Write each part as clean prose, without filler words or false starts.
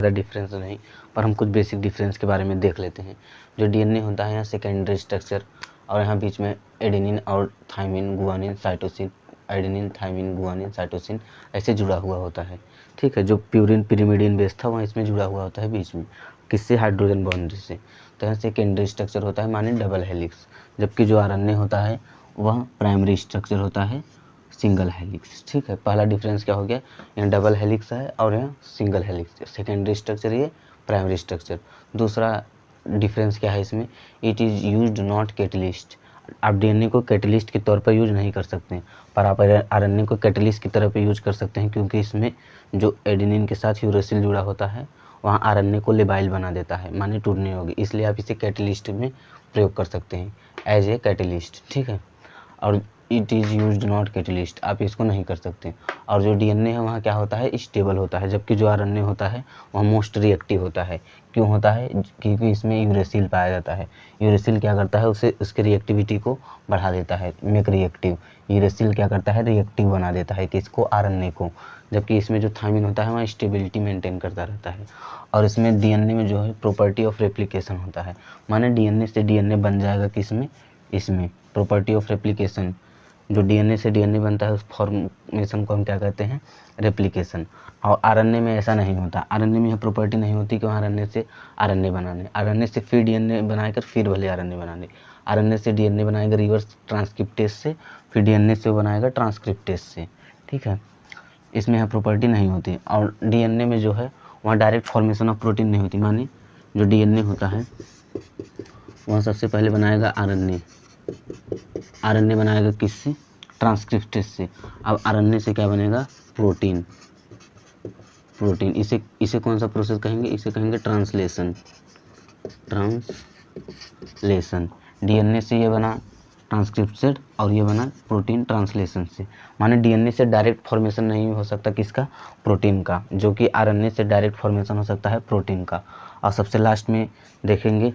ज़्यादा डिफरेंस नहीं, पर हम कुछ बेसिक डिफरेंस के बारे में देख लेते हैं। जो डीएनए होता है यहाँ सेकेंडरी स्ट्रक्चर, और यहाँ बीच में एडेनिन और thymine, guanine, cytosine, adenine, thymine, guanine, cytosine ऐसे जुड़ा हुआ होता है। ठीक है, जो प्यूरिन पिरिमिडिन बेस था वहाँ इसमें जुड़ा हुआ होता है बीच में, किससे? हाइड्रोजन बॉन्ड से। तो यहाँ सेकेंडरी स्ट्रक्चर होता है माने डबल हेलिक्स, जबकि जो आरएनए होता है वह प्राइमरी स्ट्रक्चर होता है सिंगल हेलिक्स। ठीक है, पहला डिफरेंस क्या हो गया? यहाँ डबल हेलिक्स है और यहाँ सिंगल हेलिक्स, सेकेंडरी स्ट्रक्चर ये, प्राइमरी स्ट्रक्चर। दूसरा डिफरेंस क्या है इसमें? It is used not catalyst. आप डीएनए को कैटलिस्ट के तौर पर यूज नहीं कर सकते हैं, पर आप आरएनए को कैटलिस्ट की तरह पे यूज कर सकते हैं, क्योंकि इसमें जो एडेनिन के साथ यूरेसिल जुड़ा होता है वहाँ आरएनए को लेबाइल बना देता है, माने टूटने होगी, इसलिए आप इसे कैटलिस्ट में प्रयोग कर सकते हैं एज ए कैटलिस्ट। ठीक है, और it is used not catalyst, आप इसको नहीं कर सकते। और जो डीएनए है वहाँ क्या होता है? स्टेबल होता है, जबकि जो आरएनए होता है वह मोस्ट रिएक्टिव होता है। क्यों होता है? क्योंकि इसमें यूरेसिल पाया जाता है। यूरेसिल क्या करता है? उसे उसकी रिएक्टिविटी को बढ़ा देता है, मेक रिएक्टिव। यूरेसिल क्या करता है? रिएक्टिव बना देता है किसको? आरएनए को। जबकि इसमें जो थाइमिन होता है वहाँ स्टेबिलिटी मेंटेन करता रहता है। और इसमें डीएनए में जो है प्रॉपर्टी ऑफ रेप्लिकेशन होता है, माने डीएनए से डीएनए बन जाएगा किसमें? इसमें प्रॉपर्टी ऑफ रेप्लिकेशन। जो डीएनए से डीएनए बनता है उस फॉर्मेशन को हम क्या कहते हैं? रेप्लिकेशन। और आरएनए में ऐसा नहीं होता, आरएनए में यह प्रॉपर्टी नहीं होती कि आरएनए से आरएनए बनाने, आरएनए से फिर डीएनए बनाकर फिर भले आरएनए बनाने, आरएनए से डीएनए बनाएगा रिवर्स ट्रांसक्रिप्टेज से, फिर डीएनए से बनाएगा ट्रांसक्रिप्टेज से। ठीक है, इसमें यह प्रॉपर्टी नहीं होती। और डीएनए में जो है वहाँ डायरेक्ट फॉर्मेशन ऑफ प्रोटीन नहीं होती, माने जो डीएनए होता है वहाँ सबसे पहले बनाएगा आरएनए, आरएनए बनाएगा किससे? ट्रांसक्रिप्टेज से। अब आरएनए से क्या बनेगा? प्रोटीन। प्रोटीन इसे कौन सा प्रोसेस कहेंगे? इसे कहेंगे ट्रांसलेशन। ट्रांसलेशन, डीएनए से ये बना ट्रांसक्रिप्टेड और ये बना प्रोटीन ट्रांसलेशन से। माने डीएनए से डायरेक्ट फॉर्मेशन नहीं हो सकता किसका? प्रोटीन का, जो कि आरएनए से डायरेक्ट फॉर्मेशन हो सकता है प्रोटीन का। और सबसे लास्ट में देखेंगे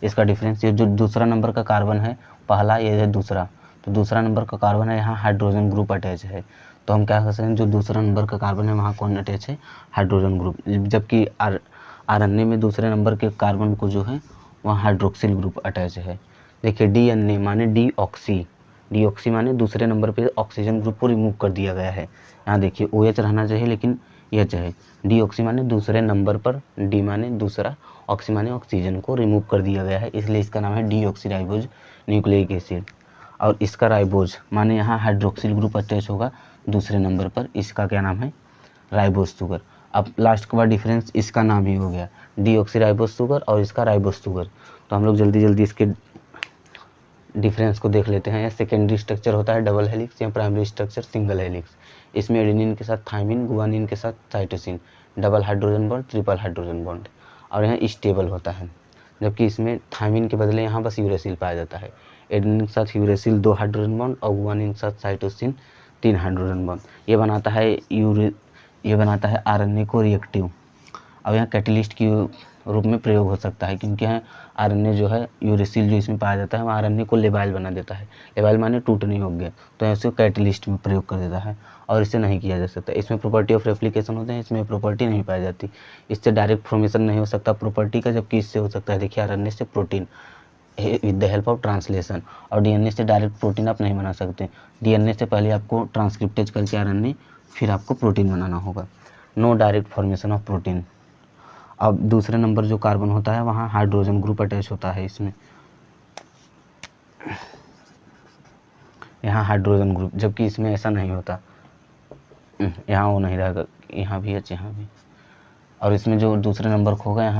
इसका डिफरेंस, ये जो दूसरा नंबर का कार्बन है, पहला ये है दूसरा, तो दूसरा नंबर का कार्बन है यहाँ हाइड्रोजन ग्रुप अटैच है, तो हम क्या कर सकते हैं? जो दूसरा नंबर का कार्बन है वहाँ कौन अटैच है? Hydrogen group. जबकि आरएनए में दूसरे नंबर के कार्बन को जो है वहाँ हाइड्रोक्सिल ग्रुप अटैच है। देखिए डीएनए माने डीऑक्सी, डीऑक्सी माने दूसरे नंबर पे ऑक्सीजन ग्रुप को रिमूव कर दिया गया है। यहाँ देखिए OH रहना चाहिए लेकिन एच है। डीऑक्सी माने दूसरे नंबर पर, डी माने दूसरा, ऑक्सी माने ऑक्सीजन को रिमूव कर दिया गया है, इसलिए इसका नाम है डीऑक्सीराइबोज न्यूक्लिक एसिड। और इसका राइबोज माने यहाँ हाइड्रोक्सिल ग्रुप अटैच होगा दूसरे नंबर पर, इसका क्या नाम है? Ribose sugar. अब लास्ट के बाद डिफरेंस इसका नाम ही हो गया, डीऑक्सीराइबोज शुगर और इसका राइबोज शुगर। तो हम लोग जल्दी जल्दी इसके डिफरेंस को देख लेते हैं। सेकेंडरी स्ट्रक्चर होता है डबल हेलिक्स, या प्राइमरी स्ट्रक्चर सिंगल हेलिक्स। इसमें एडेनिन के साथ थाइमिन, गुआनिन के साथ cytosine, double hydrogen bond, triple hydrogen bond, और यहाँ स्टेबल होता है। जबकि इसमें थाइमिन के बदले यहाँ बस यूरेसिल पाया जाता है। एडेनिन के साथ यूरेसिल 2 हाइड्रोजन बॉन्ड और गुआनिन के साथ साइटोसिन 3 हाइड्रोजन बॉन्ड। ये बनाता है आरएनए को रिएक्टिव। अब यहाँ कैटलिस्ट के रूप में प्रयोग हो सकता है, क्योंकि यहाँ आरएनए जो है यूरेसिल जो इसमें पाया जाता है वह आरएनए को लेबाइल बना देता है, लेबाइल माने टूटने योग्य, तो ऐसे कैटलिस्ट में प्रयोग कर देता है और इसे नहीं किया जा सकता। इसमें प्रॉपर्टी ऑफ रेप्लिकेशन होते हैं, इसमें प्रॉपर्टी नहीं पाई जाती, इससे डायरेक्ट फॉर्मेशन नहीं हो सकता प्रॉपर्टी का, जबकि इससे हो सकता है। देखिए आरएनए से protein with the help of translation, और डीएनए से डायरेक्ट प्रोटीन आप नहीं बना सकते, डीएनए से पहले आपको ट्रांसक्रिप्टेज करके आरएनए फिर आपको प्रोटीन बनाना होगा। No direct formation of protein. अब दूसरे नंबर जो कार्बन होता है वहाँ हाइड्रोजन ग्रुप अटैच होता है, इसमें यहाँ हाइड्रोजन ग्रुप, जबकि इसमें ऐसा नहीं होता, यहाँ वो नहीं रहेगा, यहाँ भी है, यहाँ भी। और इसमें जो दूसरे नंबर को होगा यहाँ